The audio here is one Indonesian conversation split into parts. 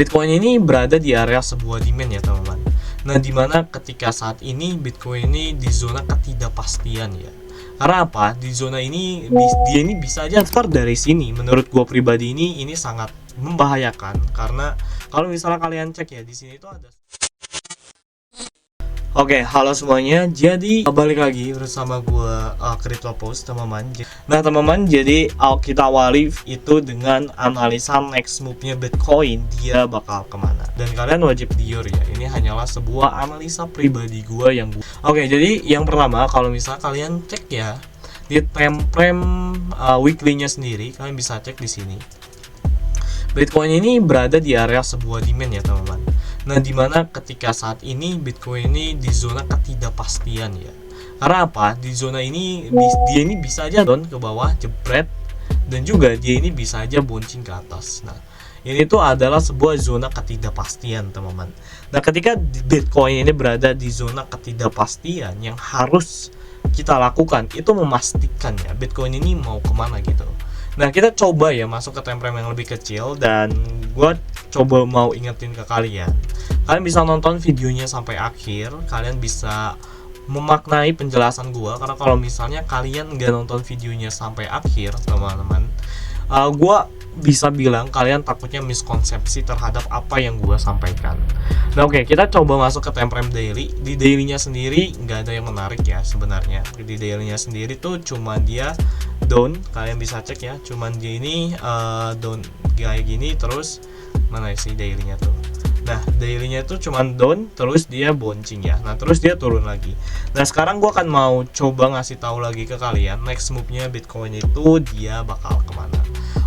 Bitcoin ini berada di area sebuah demand ya teman-teman. Nah, dimana ketika saat ini Bitcoin ini di zona ketidakpastian ya. Karena apa? Di zona ini dia ini bisa aja start dari sini. Menurut gua pribadi ini sangat membahayakan karena kalau misalnya kalian cek ya di sini itu ada. Oke, halo semuanya. Jadi balik lagi bersama gua CryptoPost teman-teman. Nah teman-teman, jadi kita awali itu dengan analisa next move-nya Bitcoin, dia bakal kemana. Dan kalian wajib dior ya. Ini hanyalah sebuah analisa pribadi gua yang Oke, jadi yang pertama kalau misalnya kalian cek ya di time frame weekly-nya sendiri, kalian bisa cek di sini. Bitcoin ini berada di area sebuah demand ya teman-teman. Nah, dimana ketika saat ini Bitcoin ini di zona ketidakpastian ya. Karena apa? Di zona ini dia ini bisa aja down ke bawah, jebret, dan juga dia ini bisa aja bouncing ke atas. Nah, ini tuh adalah sebuah zona ketidakpastian teman-teman. Nah, ketika Bitcoin ini berada di zona ketidakpastian, yang harus kita lakukan itu memastikan ya Bitcoin ini mau kemana gitu. Nah, kita coba ya masuk ke time frame yang lebih kecil, dan gue coba mau ingetin ke kalian. Kalian bisa nonton videonya sampai akhir, kalian bisa memaknai penjelasan gue. Karena kalau misalnya kalian nggak nonton videonya sampai akhir teman-teman, gue bisa bilang kalian takutnya miskonsepsi terhadap apa yang gue sampaikan. Nah oke, kita coba masuk ke time frame daily. Di dailynya sendiri nggak ada yang menarik ya sebenarnya. Di dailynya sendiri tuh cuma dia down, kalian bisa cek ya, cuman dia ini down kayak gini. Terus mana sih dailynya tuh? Nah, dailynya tuh cuman down, terus dia bouncing ya. Nah, terus dia turun lagi. Nah, sekarang gua akan mau coba ngasih tahu lagi ke kalian next move-nya Bitcoin itu dia bakal kemana.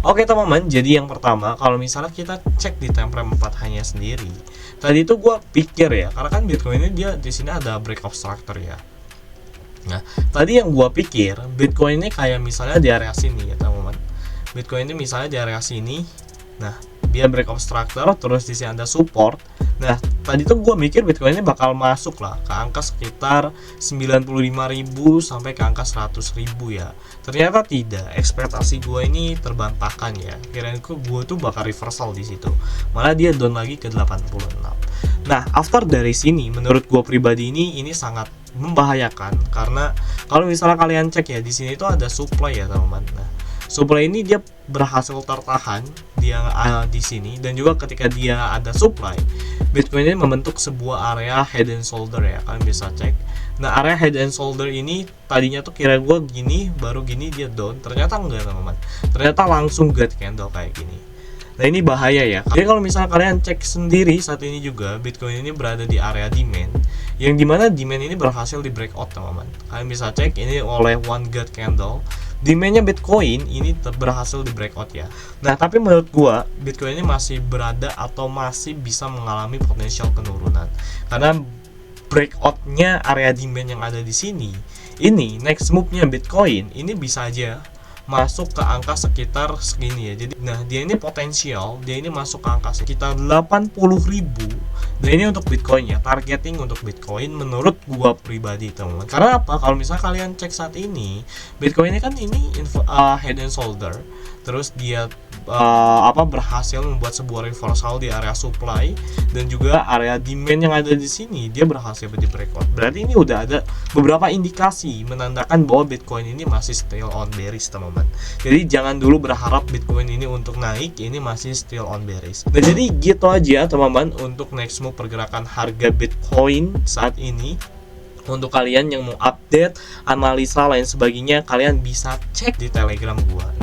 Oke teman-teman, jadi yang pertama kalau misalnya kita cek di time frame 4 hanya sendiri. Tadi itu gua pikir ya, karena kan Bitcoin ini dia di sini ada breakout structure ya. Nah, tadi yang gua pikir Bitcoin ini kayak misalnya di area sini ya teman-teman. Bitcoin ini misalnya di area sini. Nah, dia breakout structure, terus di sini ada support. Nah, tadi tuh gue mikir Bitcoin ini bakal masuk lah ke angka sekitar 95.000 sampai ke angka 100.000 ya. Ternyata tidak. Ekspektasi gue ini terbantahkan ya. Kirain gue tuh bakal reversal di situ. Malah dia down lagi ke 86. Nah, after dari sini menurut gue pribadi ini sangat membahayakan karena kalau misalnya kalian cek ya di sini itu ada supply ya teman-teman. Nah, supply ini dia berhasil tertahan dia di sini, dan juga ketika dia ada supply, Bitcoin ini membentuk sebuah area head and shoulder ya, kalian bisa cek. Nah, area head and shoulder ini tadinya tuh kira gue gini, baru gini dia down, ternyata enggak teman-teman, ternyata langsung get candle kayak gini. Nah, ini bahaya ya. Jadi kalau misalnya kalian cek sendiri saat ini juga Bitcoin ini berada di area demand, yang dimana demand ini berhasil di breakout teman-teman. Kalian bisa cek ini oleh one get candle. Demandnya Bitcoin ini berhasil di breakout ya. Nah, tapi menurut gua Bitcoin ini masih berada atau masih bisa mengalami potensial penurunan karena breakoutnya area demand yang ada di sini. Ini next move-nya Bitcoin ini bisa aja masuk ke angka sekitar segini ya. Jadi nah, dia ini potensial, dia ini masuk ke angka sekitar 80.000. Dan ini untuk Bitcoin ya, targeting untuk Bitcoin menurut gua pribadi teman-teman. Karena apa? Kalau misalnya kalian cek saat ini Bitcoin ini kan ini head and shoulder, terus dia berhasil membuat sebuah reversal di area supply, dan juga area demand yang ada di sini dia berhasil di breakout. Berarti ini udah ada beberapa indikasi menandakan bahwa Bitcoin ini masih still on bearish teman-teman. Jadi jangan dulu berharap Bitcoin ini untuk naik, ini masih still on bearish. Nah, jadi gitu aja teman-teman untuk next move pergerakan harga Bitcoin saat ini. Untuk kalian yang mau update analisa lain sebagainya, kalian bisa cek di Telegram gua.